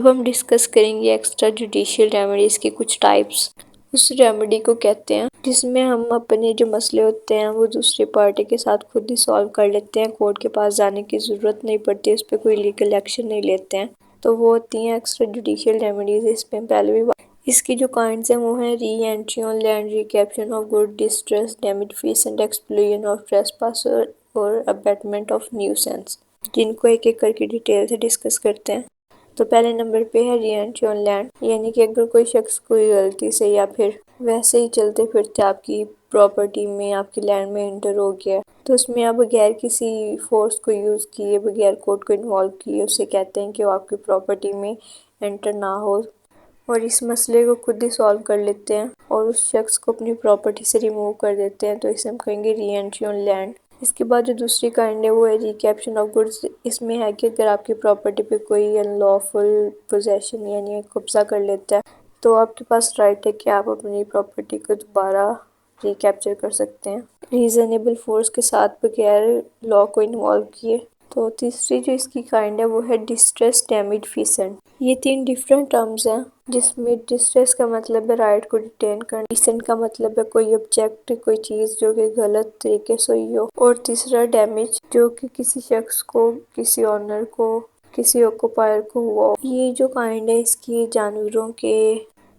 अब हम डिस्कस करेंगे एक्स्ट्रा जुडिशियल रेमेडीज़ की कुछ टाइप्स। उस रेमेडी को कहते हैं जिसमें हम अपने जो मसले होते हैं वो दूसरी पार्टी के साथ खुद ही सॉल्व कर लेते हैं, कोर्ट के पास जाने की ज़रूरत नहीं पड़ती, उस पर कोई लीगल एक्शन नहीं लेते हैं। तो वो होती हैं एक्स्ट्रा जुडिशियल रेमेडीज़। इसमें पहले भी इसकी जो काइंड्स हैं वो हैं re entry on land, recapture of good, distress, damage fees and explosion of trespasser और अबैटमेंट ऑफ न्यूसेंस, जिनको एक एक करके डिटेल से डिस्कस करते हैं। तो पहले नंबर पे है री एंट्री ऑन लैंड, यानी कि अगर कोई शख्स कोई गलती से या फिर वैसे ही चलते फिरते आपकी प्रॉपर्टी में, आपकी लैंड में इंटर हो गया, तो उसमें आप बगैर किसी फोर्स को यूज़ किए, बगैर कोर्ट को इन्वॉल्व किए उसे कहते हैं कि वो आपकी प्रॉपर्टी में एंटर ना हो, और इस मसले को खुद ही सॉल्व कर लेते हैं और उस शख्स को अपनी प्रॉपर्टी से रिमूव कर देते हैं। तो इसे हम कहेंगे री एंट्री ऑन लैंड। इसके बाद जो दूसरी काइंड है वो है रिकैप्चर ऑफ गुड्स। इसमें है कि अगर आपकी प्रॉपर्टी पे कोई अनलॉफुल पोजेशन यानी कब्जा कर लेता है तो आपके पास राइट है कि आप अपनी प्रॉपर्टी को दोबारा रिकैप्चर कर सकते हैं रीज़नेबल फोर्स के साथ, बगैर लॉ को इन्वॉल्व किए। तो तीसरी जो इसकी काइंड है वो है डिस्ट्रेस, डैमेज, फीसेंट। ये 3 डिफरेंट टर्म्स हैं जिसमें डिस्ट्रेस का मतलब है राइट को डिटेन करना, फीसेंट का मतलब है कोई ऑब्जेक्ट, कोई चीज़ जो कि गलत तरीके से हुई हो, और तीसरा डैमेज जो कि किसी शख्स को, किसी ऑनर को, किसी ऑक्यूपायर को हुआ हो। ये जो काइंड है इसकी जानवरों के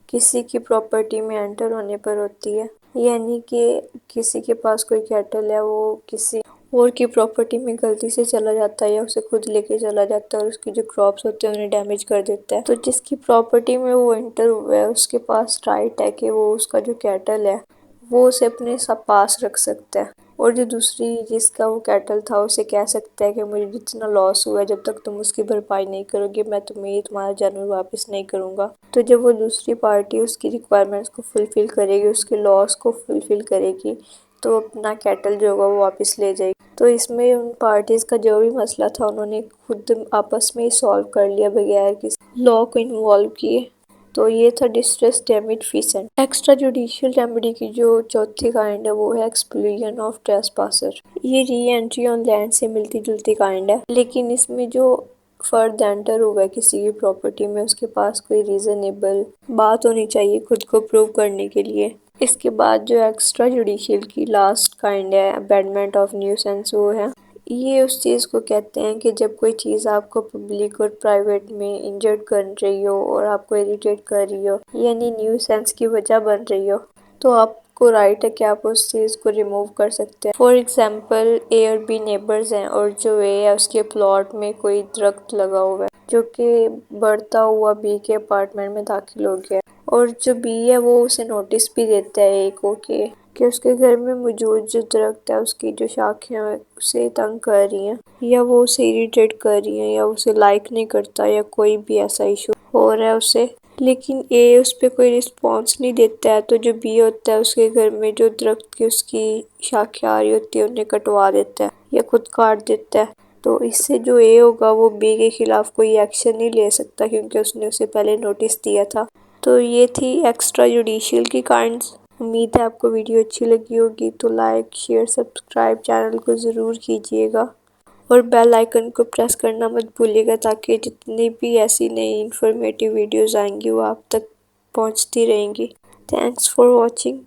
किसी की प्रॉपर्टी में एंटर होने पर होती है, यानी कि किसी के पास कोई कैटल है वो किसी और की प्रॉपर्टी में गलती से चला जाता है या उसे खुद लेके चला जाता है और उसकी जो क्रॉप्स होते हैं उन्हें डैमेज कर देता है। तो जिसकी प्रॉपर्टी में वो एंटर हुआ है उसके पास राइट है कि वो उसका जो कैटल है वो उसे अपने पास रख सकता है, और जो दूसरी जिसका वो कैटल था उसे कह सकता है कि मुझे जितना लॉस हुआ है जब तक तुम उसकी भरपाई नहीं करोगे मैं तुम्हें तुम्हारा जानवर वापस नहीं करूँगा। तो जब वो दूसरी पार्टी उसकी रिक्वायरमेंट्स को फुलफ़िल करेगी, उसके लॉस को फुलफ़िल करेगी, तो अपना कैटल जो होगा वो वापस ले जाएगी। तो इसमें उन पार्टीज़ का जो भी मसला था उन्होंने खुद आपस में ही सॉल्व कर लिया बगैर किसी लॉ को इन्वॉल्व किए। तो ये था distress, damage, feasant. Extra judicial remedy की जो चौथी काइंड है वो है एक्सप्लोजन ऑफ ट्रेसपासर। ये री एंट्री ऑन लैंड से मिलती जुलती काइंड है, लेकिन इसमें जो फर्द एंटर हुआ है किसी की प्रॉपर्टी में उसके पास कोई रीजनेबल बात होनी चाहिए खुद को प्रूव करने के लिए। इसके बाद जो एक्स्ट्रा जुडिशियल की लास्ट काइंड है अबैटमेंट ऑफ न्यूसेंस, वो है ये उस चीज़ को कहते हैं कि जब कोई चीज़ आपको पब्लिक और प्राइवेट में इंजर्ड कर रही हो और आपको इरिटेट कर रही हो यानी न्यूसेंस की वजह बन रही हो, तो आपको राइट है कि आप उस चीज़ को रिमूव कर सकते हैं। फॉर एग्जांपल ए और बी नेबर्स हैं और जो ए है उसके प्लॉट में कोई दरख्त लगा हुआ है जो कि बढ़ता हुआ बी के अपार्टमेंट में दाखिल हो गया, और जो बी है वो उसे नोटिस भी देता है ए को कि उसके घर में मौजूद जो दरख्त है उसकी जो शाखें हैं उसे तंग कर रही हैं या वो उसे इरिटेट कर रही हैं या उसे लाइक नहीं करता या कोई भी ऐसा इशू हो रहा है उसे, लेकिन ए उस पर कोई रिस्पॉन्स नहीं देता है। तो जो बी होता है उसके घर में जो दरख्त की उसकी शाखें आ रही होती है उन्हें कटवा देता है या खुद काट देता है। तो इससे जो ए होगा वो बी के खिलाफ कोई एक्शन नहीं ले सकता क्योंकि उसने उसे पहले नोटिस दिया था। तो ये थी एक्स्ट्रा जुडिशियल की काइंड्स। उम्मीद है आपको वीडियो अच्छी लगी होगी, तो लाइक, शेयर, सब्सक्राइब चैनल को ज़रूर कीजिएगा और बेल आइकन को प्रेस करना मत भूलिएगा ताकि जितनी भी ऐसी नई इन्फॉर्मेटिव वीडियोस आएंगी वो आप तक पहुंचती रहेंगी। Thanks for watching.